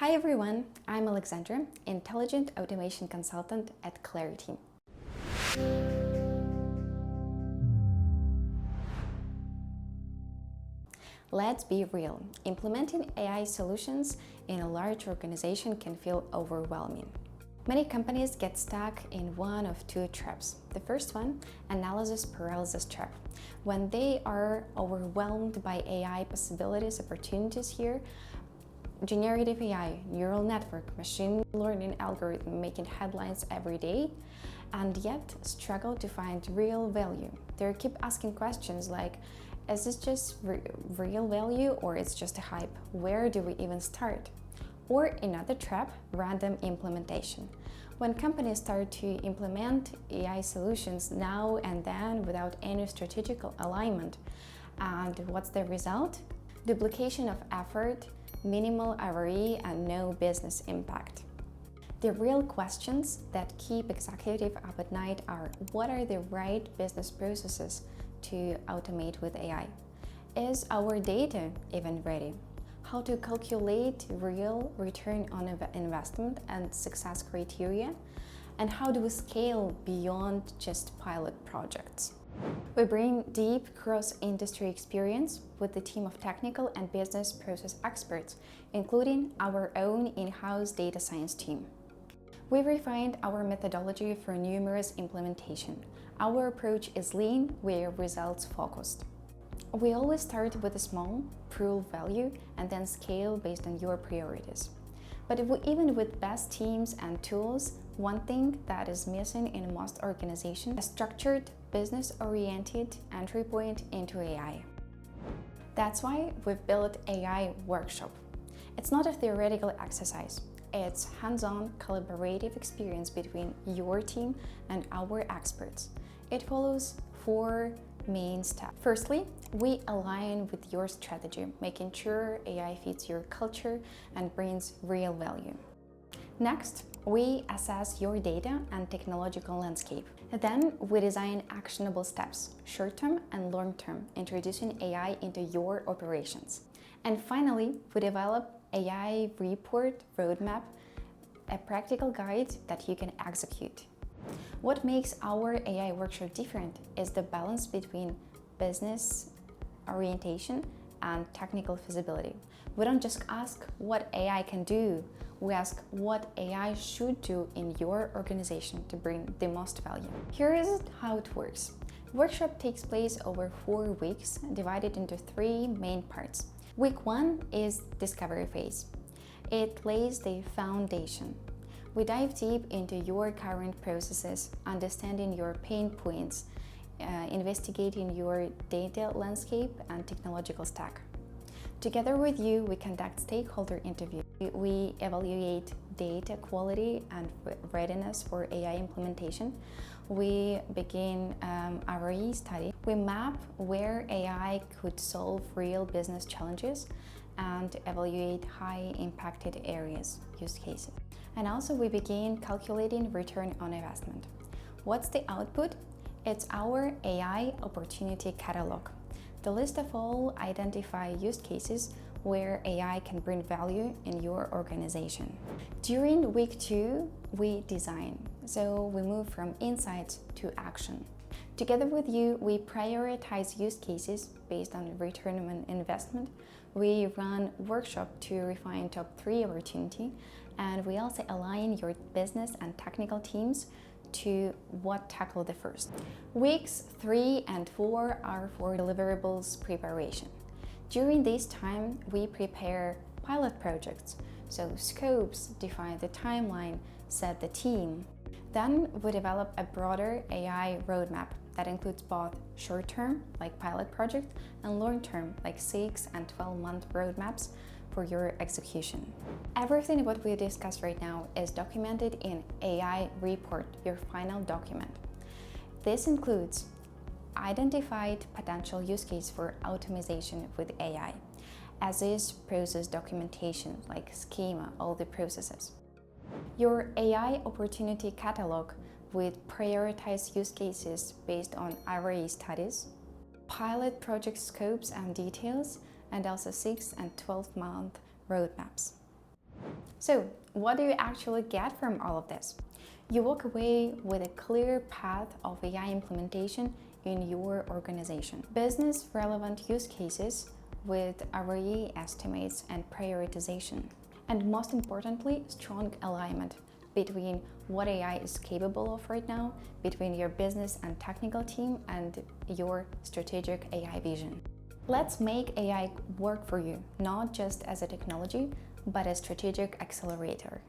Hi everyone, I'm Alexandra, Intelligent Automation Consultant at Clarity. Let's be real, implementing AI solutions in a large organization can feel overwhelming. Many companies get stuck in one of two traps. The first one, analysis paralysis trap. When they are overwhelmed by AI possibilities, opportunities here, generative AI, neural network, machine learning algorithm making headlines every day, and yet struggle to find real value. They keep asking questions like, is this just real value or it's just a hype? Where do we even start? Or another trap, random implementation. When companies start to implement AI solutions now and then without any strategic alignment, and what's the result? Duplication of effort, minimal ROI, and no business impact. The real questions that keep executives up at night are: what are the right business processes to automate with AI? Is our data even ready? How to calculate real return on investment and success criteria? And how do we scale beyond just pilot projects? We bring deep cross-industry experience with the team of technical and business process experts, including our own in-house data science team. We refined our methodology for numerous implementation. Our approach is lean, we're results-focused. We always start with a small, prove value, and then scale based on your priorities. But even with best teams and tools, one thing that is missing in most organizations is a structured, business-oriented entry point into AI. That's why we've built AI Workshop. It's not a theoretical exercise. It's hands-on, collaborative experience between your team and our experts. It follows 4 main steps. Firstly, we align with your strategy, making sure AI fits your culture and brings real value. Next, we assess your data and technological landscape. Then we design actionable steps, short-term and long-term, introducing AI into your operations. And finally, we develop AI report roadmap, a practical guide that you can execute. What makes our AI workshop different is the balance between business orientation and technical feasibility. We don't just ask what AI can do, we ask what AI should do in your organization to bring the most value. Here is how it works. Workshop takes place over 4 weeks, divided into 3 main parts. Week 1 is discovery phase. It lays the foundation. We dive deep into your current processes, understanding your pain points, investigating your data landscape and technological stack. Together with you, we conduct stakeholder interviews. We evaluate data quality and readiness for AI implementation. We begin ROI study. We map where AI could solve real business challenges and evaluate high-impacted areas, use cases. And also we begin calculating return on investment. What's the output? It's our AI opportunity catalog, the list of all identified use cases where AI can bring value in your organization. During week 2, we design, so we move from insights to action. Together with you, we prioritize use cases based on return on investment. We run workshop to refine top 3 opportunity, and we also align your business and technical teams to what tackle the first. Weeks 3 and 4 are for deliverables preparation. During this time, we prepare pilot projects, so scopes, define the timeline, set the team. Then we develop a broader AI roadmap that includes both short-term, like pilot project, and long-term, like 6 and 12-month roadmaps for your execution. Everything what we discussed right now is documented in AI report, your final document. This includes identified potential use case for optimization with AI, as is process documentation, like schema, all the processes. Your AI opportunity catalog with prioritized use cases based on ROI studies, pilot project scopes and details, and also 6 and 12-month roadmaps. So, what do you actually get from all of this? You walk away with a clear path of AI implementation in your organization. Business relevant use cases with ROI estimates and prioritization. And most importantly, strong alignment between what AI is capable of right now, between your business and technical team, and your strategic AI vision. Let's make AI work for you, not just as a technology, but a strategic accelerator.